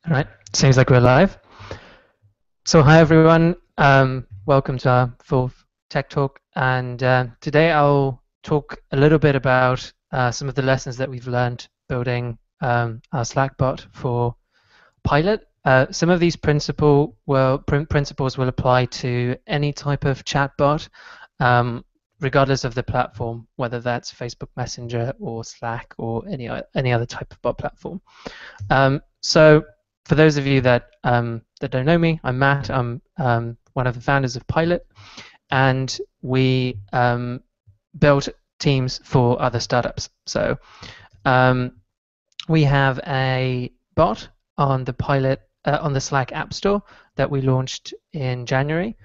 All right, seems like we're live. So hi everyone, welcome to our fourth Tech Talk, and today I'll talk a little bit about some of the lessons that we've learned building our Slack bot for Pilot. Some of these principles will apply to any type of chatbot, regardless of the platform, whether that's Facebook Messenger or Slack or any other type of bot platform. So for those of you that don't know me, I'm Matt. I'm one of the founders of Pilot, and we built teams for other startups. So we have a bot on the Pilot on the Slack App Store that we launched in January,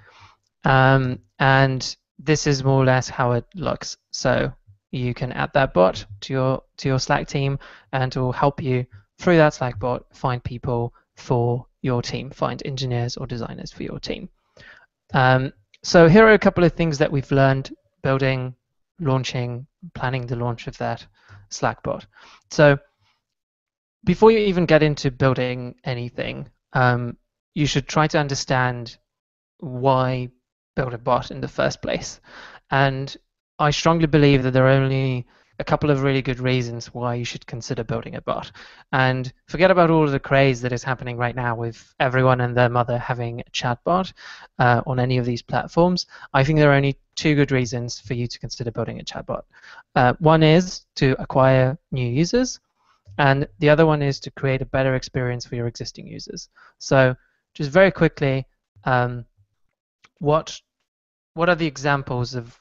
and this is more or less how it looks. So you can add that bot to your Slack team, and it will help you through that Slack bot find people for your team, find engineers or designers for your team. So here are a couple of things that we've learned building, launching, planning the launch of that Slack bot. So before you even get into building anything, you should try to understand why build a bot in the first place. And I strongly believe that there are only a couple of really good reasons why you should consider building a bot. And forget about all of the craze that is happening right now with everyone and their mother having a chatbot on any of these platforms. I think there are only two good reasons for you to consider building a chatbot. One is to acquire new users, and the other one is to create a better experience for your existing users. So just very quickly, what are the examples of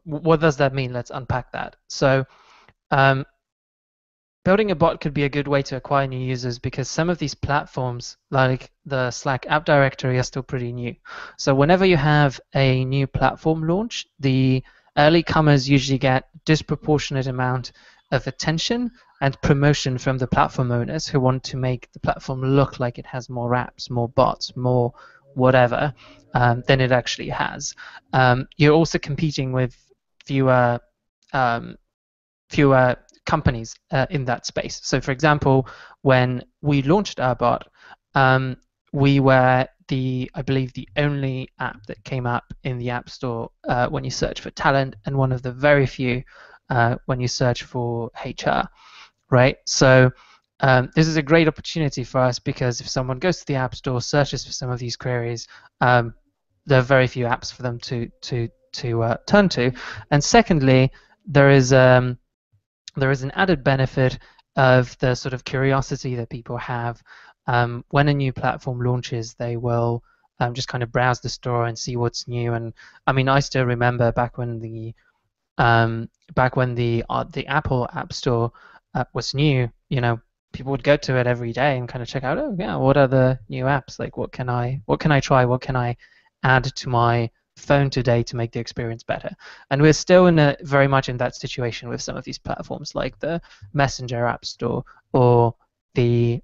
what does that mean? Let's unpack that. So building a bot could be a good way to acquire new users because some of these platforms, like the Slack app directory, are still pretty new. So whenever you have a new platform launch, the early comers usually get disproportionate amount of attention and promotion from the platform owners who want to make the platform look like it has more apps, more bots, more whatever than it actually has. You're also competing with fewer companies in that space. So for example, when we launched our bot, we were I believe the only app that came up in the App Store when you search for talent, and one of the very few when you search for HR, right? So this is a great opportunity for us because if someone goes to the App Store, searches for some of these queries, there are very few apps for them to turn to. And secondly, there is an added benefit of the sort of curiosity that people have. When a new platform launches, they will just kind of browse the store and see what's new. And I mean, I still remember back when the Apple App Store was new, people would go to it every day and kind of check out, oh yeah, what are the new apps? Like, what can I try? What can I add to my phone today to make the experience better? And we're still very much in that situation with some of these platforms, like the Messenger App Store or the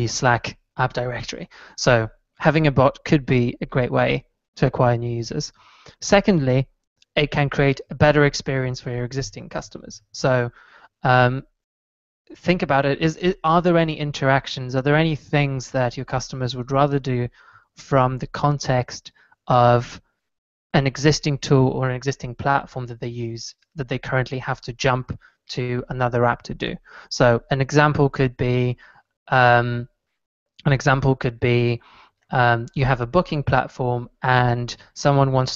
Slack app directory. So having a bot could be a great way to acquire new users. Secondly, it can create a better experience for your existing customers. So think about it. Are there any interactions? Are there any things that your customers would rather do from the context of an existing tool or an existing platform that they use that they currently have to jump to another app to do? So an example could be you have a booking platform and someone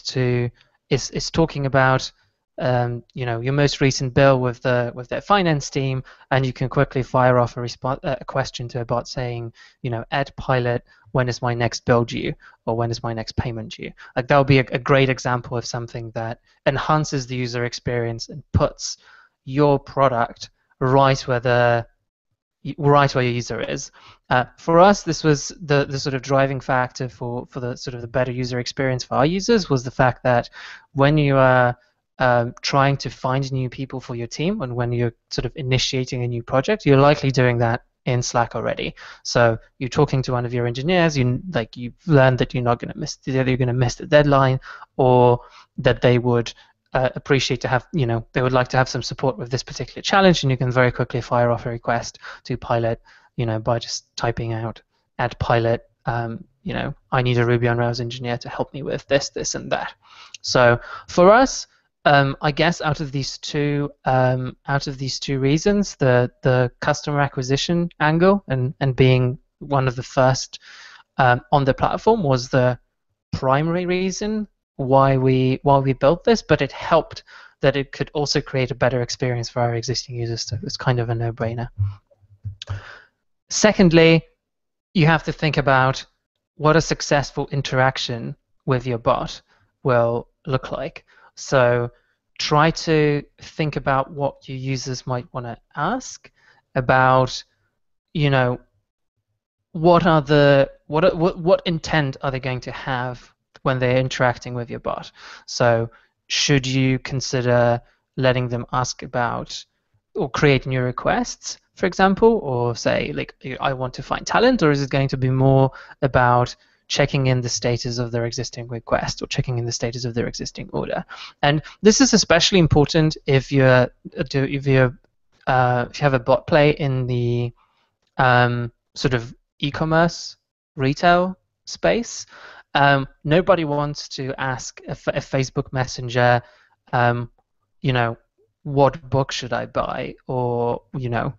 is talking about your most recent bill with their finance team, and you can quickly fire off a question to a bot saying, Ed Pilot, when is my next bill due, or when is my next payment due? Like that would be a great example of something that enhances the user experience and puts your product right where your user is. For us, this was the sort of driving factor for the sort of the better user experience for our users, was the fact that when you are trying to find new people for your team, and when you're sort of initiating a new project, you're likely doing that in Slack already. So you're talking to one of your engineers, you've learned that you're going to miss the deadline, or that they would appreciate to have, they would like to have some support with this particular challenge, and you can very quickly fire off a request to Pilot by just typing out add pilot, I need a Ruby on Rails engineer to help me with this, this, and that. So for us, I guess out of these two reasons, the customer acquisition angle and being one of the first on the platform was the primary reason why we built this, but it helped that it could also create a better experience for our existing users. So it's kind of a no-brainer. Secondly, you have to think about what a successful interaction with your bot will look like. So try to think about what your users might want to ask about, what intent are they going to have when they're interacting with your bot. So should you consider letting them ask about or create new requests, for example, or say, like, I want to find talent, or is it going to be more about checking in the status of their existing request or checking in the status of their existing order? And this is especially important if you have a bot play in the sort of e-commerce retail space. Nobody wants to ask a Facebook Messenger, what book should I buy? Or,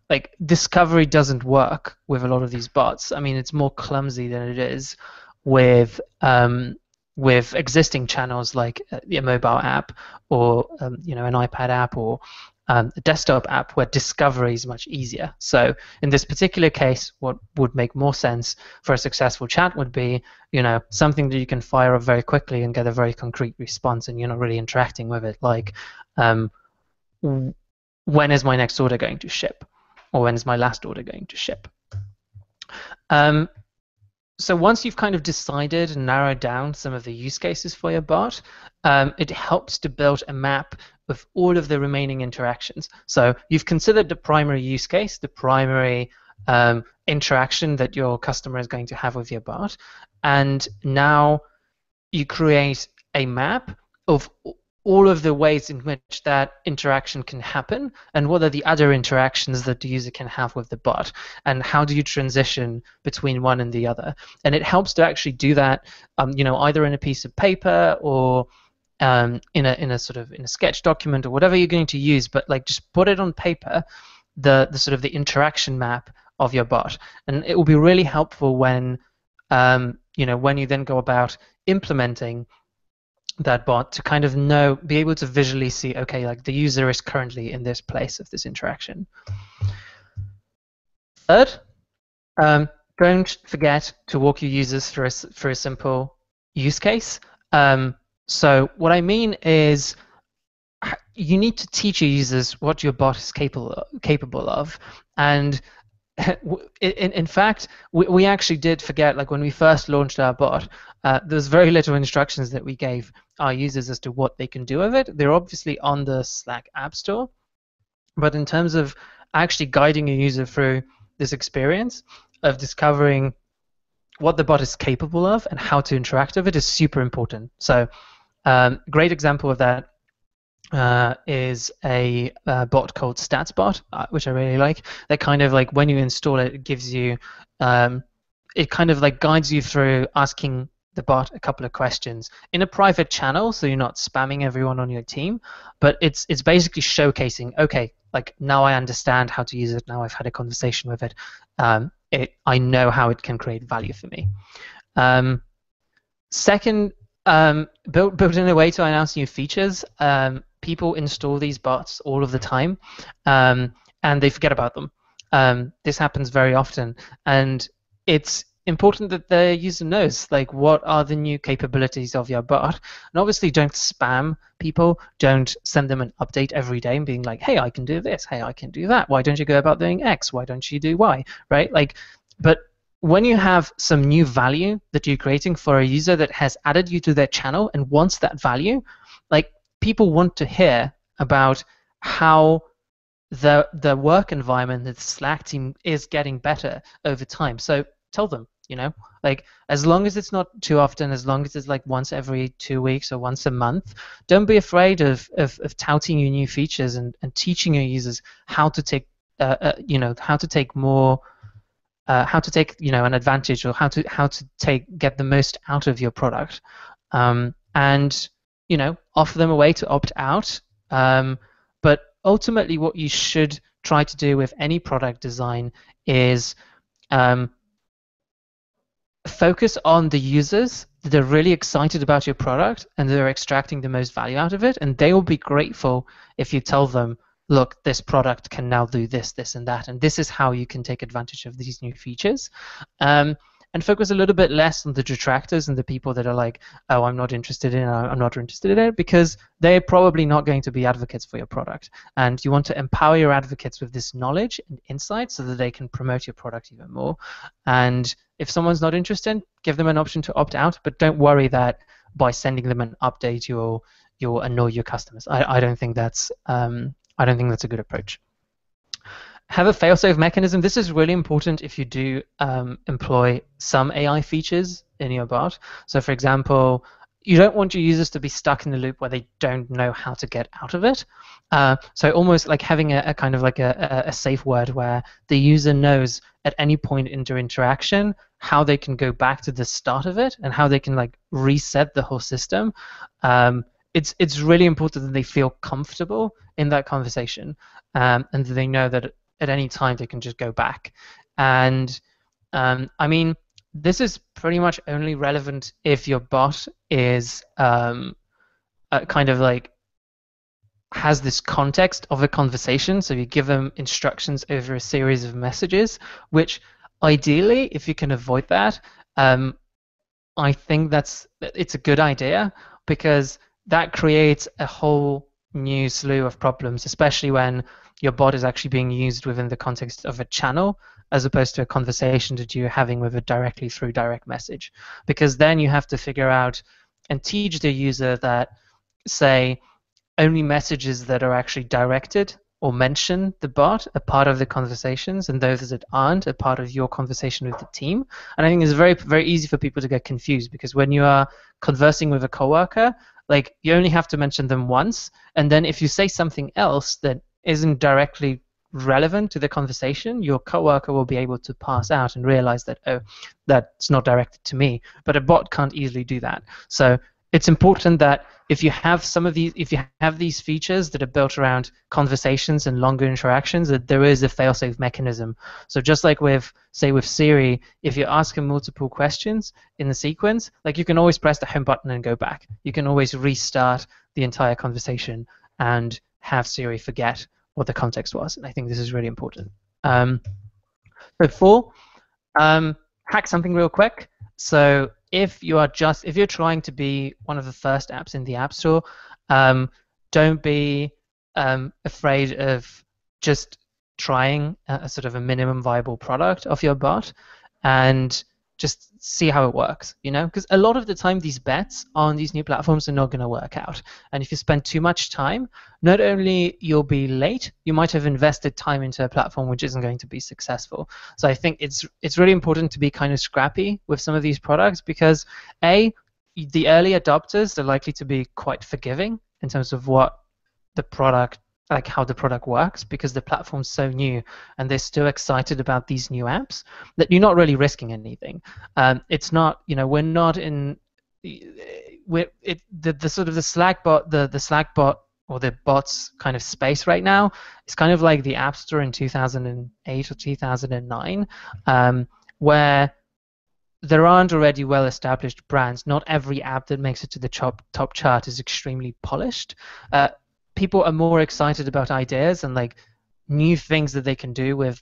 like, discovery doesn't work with a lot of these bots. I mean, it's more clumsy than it is with existing channels like a mobile app or an iPad app or a desktop app where discovery is much easier. So in this particular case, what would make more sense for a successful chat would be, something that you can fire up very quickly and get a very concrete response, and you're not really interacting with it, like, when is my next order going to ship? Or when is my last order going to ship? So once you've kind of decided and narrowed down some of the use cases for your bot, it helps to build a map of all of the remaining interactions. So you've considered the primary use case, the primary interaction that your customer is going to have with your bot, and now you create a map of all of the ways in which that interaction can happen, and what are the other interactions that the user can have with the bot, and how do you transition between one and the other. And it helps to actually do that, either in a piece of paper or in a sketch document or whatever you're going to use, but like just put it on paper, the sort of the interaction map of your bot, and it will be really helpful when when you then go about implementing that bot to kind of be able to visually see, okay, like the user is currently in this place of this interaction. Third, don't forget to walk your users through a simple use case. So what I mean is, you need to teach your users what your bot is capable of, and in fact, we actually did forget, like when we first launched our bot, there's very little instructions that we gave our users as to what they can do with it. They're obviously on the Slack App Store, but in terms of actually guiding a user through this experience of discovering what the bot is capable of and how to interact with it is super important. So great example of that is a bot called StatsBot, which I really like. That kind of like, when you install it, it gives you, it kind of like guides you through asking the bot a couple of questions in a private channel, so you're not spamming everyone on your team. But it's basically showcasing, okay, like now I understand how to use it. Now I've had a conversation with it. I know how it can create value for me. Second, built in a way to announce new features. People install these bots all of the time, and they forget about them. This happens very often, and it's important that the user knows, like, what are the new capabilities of your bot. And obviously, don't spam people. Don't send them an update every day and being like, hey, I can do this. Hey, I can do that. Why don't you go about doing X? Why don't you do Y? Right? Like, but when you have some new value that you're creating for a user that has added you to their channel and wants that value, like, people want to hear about how the work environment, the Slack team, is getting better over time. So tell them, like, as long as it's not too often, as long as it's like once every 2 weeks or once a month, don't be afraid of touting your new features and teaching your users how to take how to take more how to take an advantage, or how to get the most out of your product, and offer them a way to opt out. But ultimately, what you should try to do with any product design is focus on the users that are really excited about your product and they're extracting the most value out of it, and they will be grateful if you tell them, look, this product can now do this, this, and that, and this is how you can take advantage of these new features. And focus a little bit less on the detractors and the people that are like, oh, I'm not interested in it, because they're probably not going to be advocates for your product. And you want to empower your advocates with this knowledge and insight so that they can promote your product even more. And if someone's not interested, give them an option to opt out, but don't worry that by sending them an update you'll annoy your customers. I don't think that's a good approach. Have a fail-safe mechanism. This is really important if you do employ some AI features in your bot. So, for example, you don't want your users to be stuck in the loop where they don't know how to get out of it. So almost like having a kind of like a safe word where the user knows at any point in their interaction how they can go back to the start of it and how they can like reset the whole system. It's really important that they feel comfortable in that conversation, and that they know that at any time they can just go back. And I mean, this is pretty much only relevant if your bot is kind of like has this context of a conversation. So you give them instructions over a series of messages, which ideally, if you can avoid that, I think it's a good idea, because that creates a whole new slew of problems, especially when your bot is actually being used within the context of a channel as opposed to a conversation that you're having with it directly through direct message. Because then you have to figure out and teach the user that, say, only messages that are actually directed or mention the bot are part of the conversations, and those that aren't are part of your conversation with the team. And I think it's very, very easy for people to get confused, because when you are conversing with a coworker, like, you only have to mention them once, and then if you say something else that isn't directly relevant to the conversation, your coworker will be able to pass out and realize that, oh, that's not directed to me. But a bot can't easily do that. So it's important that if you have these features that are built around conversations and longer interactions, that there is a fail-safe mechanism. So just like with Siri, if you ask him multiple questions in the sequence, like, you can always press the home button and go back. You can always restart the entire conversation and have Siri forget what the context was. And I think this is really important. So 4, hack something real quick. So if you're trying to be one of the first apps in the App Store, don't be afraid of just trying a sort of a minimum viable product of your bot and just see how it works, because a lot of the time these bets on these new platforms are not going to work out. And if you spend too much time, not only you'll be late, you might have invested time into a platform which isn't going to be successful. So I think it's really important to be kind of scrappy with some of these products, because the early adopters are likely to be quite forgiving in terms of what the product, like how the product works, because the platform's so new and they're still excited about these new apps that you're not really risking anything. It's not, we're not in the sort of the Slack bot, the Slack bot or the bots kind of space right now. It's kind of like the App Store in 2008 or 2009, where there aren't already well-established brands. Not every app that makes it to the top chart is extremely polished. People are more excited about ideas and like new things that they can do with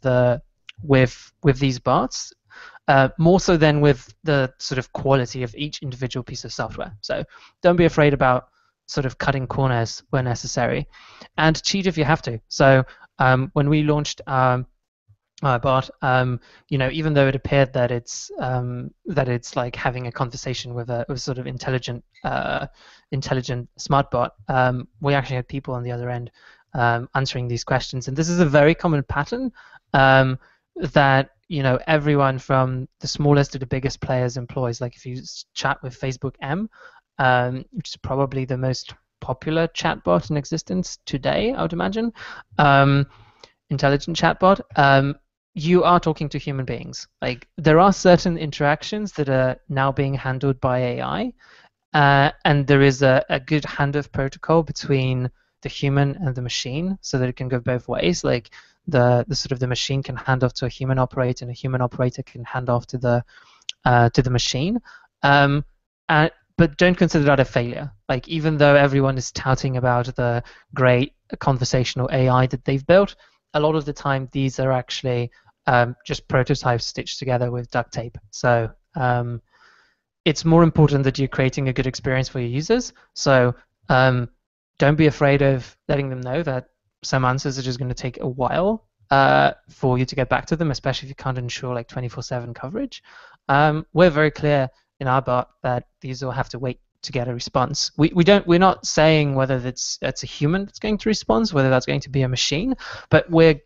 these bots, more so than with the sort of quality of each individual piece of software. So don't be afraid about sort of cutting corners where necessary, and cheat if you have to. So when we launched our bot, even though it appeared that it's like having a conversation with a sort of intelligent smart bot, we actually had people on the other end answering these questions. And this is a very common pattern that everyone from the smallest to the biggest players employs. Like, if you chat with Facebook M, which is probably the most popular chatbot in existence today, I would imagine, intelligent chatbot, you are talking to human beings. Like there are certain interactions that are now being handled by AI, and there is a good handoff protocol between the human and the machine, so that it can go both ways. Like the sort of the machine can hand off to a human operator, and a human operator can hand off to the machine. Um, but don't consider that a failure. Like even though everyone is touting about the great conversational AI that they've built, a lot of the time these are actually just prototypes stitched together with duct tape. So it's more important that you're creating a good experience for your users. So don't be afraid of letting them know that some answers are just going to take a while for you to get back to them, especially if you can't ensure like 24/7 coverage. We're very clear in our bot that these will have to wait to get a response. We're not saying whether that's a human that's going to respond, whether that's going to be a machine, but we're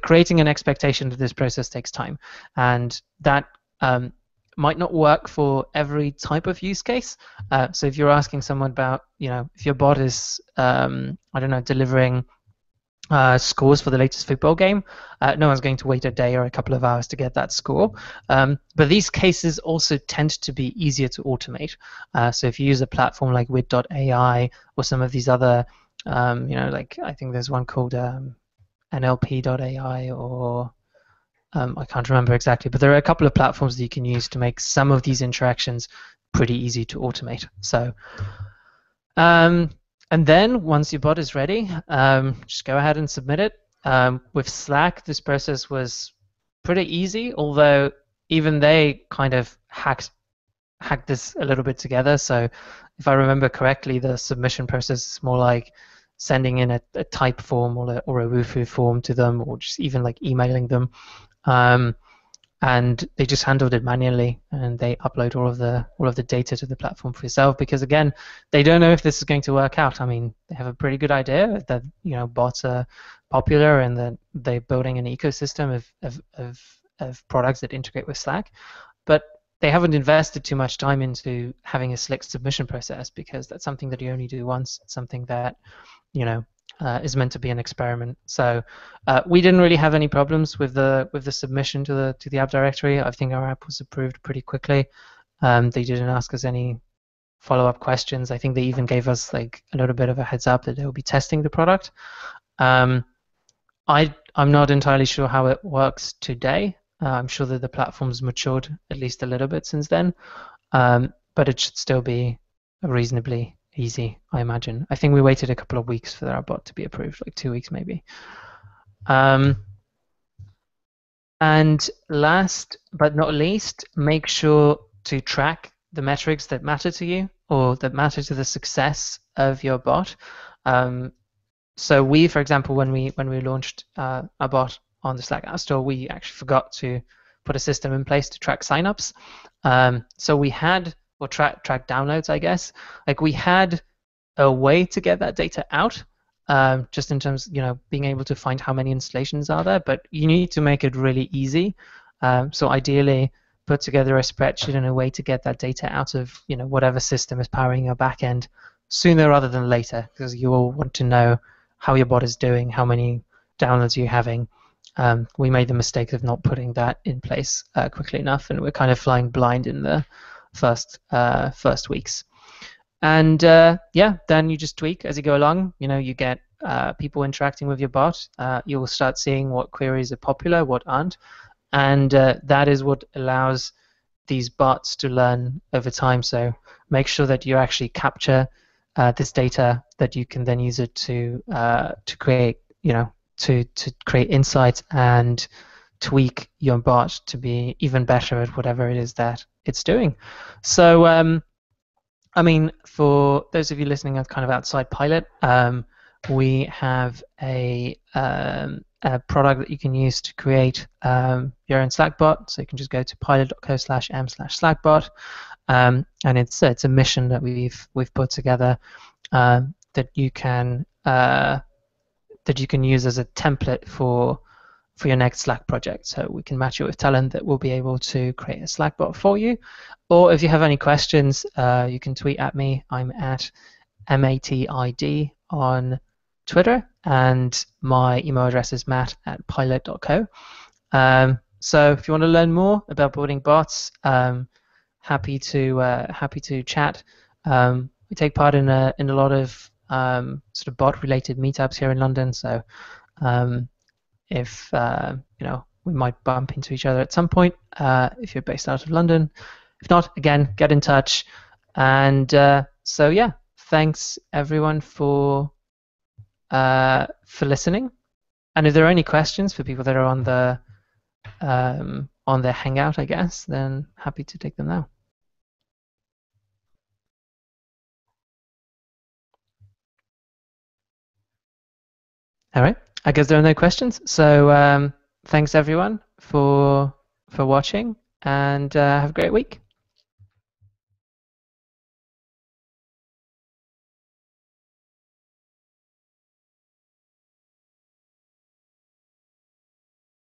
creating an expectation that this process takes time, and that might not work for every type of use case. So if you're asking someone about, if your bot is, I don't know, delivering scores for the latest football game, no one's going to wait a day or a couple of hours to get that score. But these cases also tend to be easier to automate. So if you use a platform like wit.ai or some of these other, like I think there's one called NLP.ai or I can't remember exactly, but there are a couple of platforms that you can use to make some of these interactions pretty easy to automate. So, and then once your bot is ready, just go ahead and submit it. With Slack, this process was pretty easy, although even they kind of hacked this a little bit together. So if I remember correctly, the submission process is more like sending in a type form or a Wufoo form to them, or just even like emailing them. And they just handled it manually, and they upload all of the data to the platform for yourself, because again, they don't know if this is going to work out. I mean, they have a pretty good idea that bots are popular and that they're building an ecosystem of products that integrate with Slack, but they haven't invested too much time into having a slick submission process, because that's something that you only do once. It's something that is meant to be an experiment. So we didn't really have any problems with the submission to the app directory. I think our app was approved pretty quickly. They didn't ask us any follow-up questions. I think they even gave us like a little bit of a heads up that they will be testing the product. I'm not entirely sure how it works today. I'm sure that the platform's matured at least a little bit since then, but it should still be reasonably easy, I imagine. I think we waited a couple of weeks for our bot to be approved, like 2 weeks maybe. And last but not least, make sure to track the metrics that matter to you, or that matter to the success of your bot. So we, for example, when we launched our bot on the Slack App Store, we actually forgot to put a system in place to track signups. So we had, or track downloads, I guess. Like we had a way to get that data out, just in terms, being able to find how many installations are there, but you need to make it really easy. So ideally, put together a spreadsheet and a way to get that data out of, whatever system is powering your backend sooner rather than later, because you will want to know how your bot is doing, how many downloads you're having. We made the mistake of not putting that in place quickly enough, and we're kind of flying blind in the first weeks. And then you just tweak as you go along. You get people interacting with your bot. You will start seeing what queries are popular, what aren't, and that is what allows these bots to learn over time. So make sure that you actually capture this data, that you can then use it to create, to create insights and tweak your bot to be even better at whatever it is that it's doing. So, I mean, for those of you listening kind of outside Pilot, we have a product that you can use to create your own Slack bot. So you can just go to pilot.co/m/slackbot, and it's a mission that we've put together that you can use as a template for your next Slack project. So we can match it with talent that will be able to create a Slack bot for you. Or if you have any questions, you can tweet at me. I'm at MATID on Twitter, and my email address is matt@pilot.co. So if you want to learn more about building bots, happy to chat. We take part in a lot of sort of bot related meetups here in London. So um, if we might bump into each other at some point if you're based out of London. If not, again, get in touch. And so yeah, thanks everyone for listening. And if there are any questions for people that are on the Hangout, I guess, then happy to take them now. All right. I guess there are no questions. So thanks everyone for watching, and have a great week.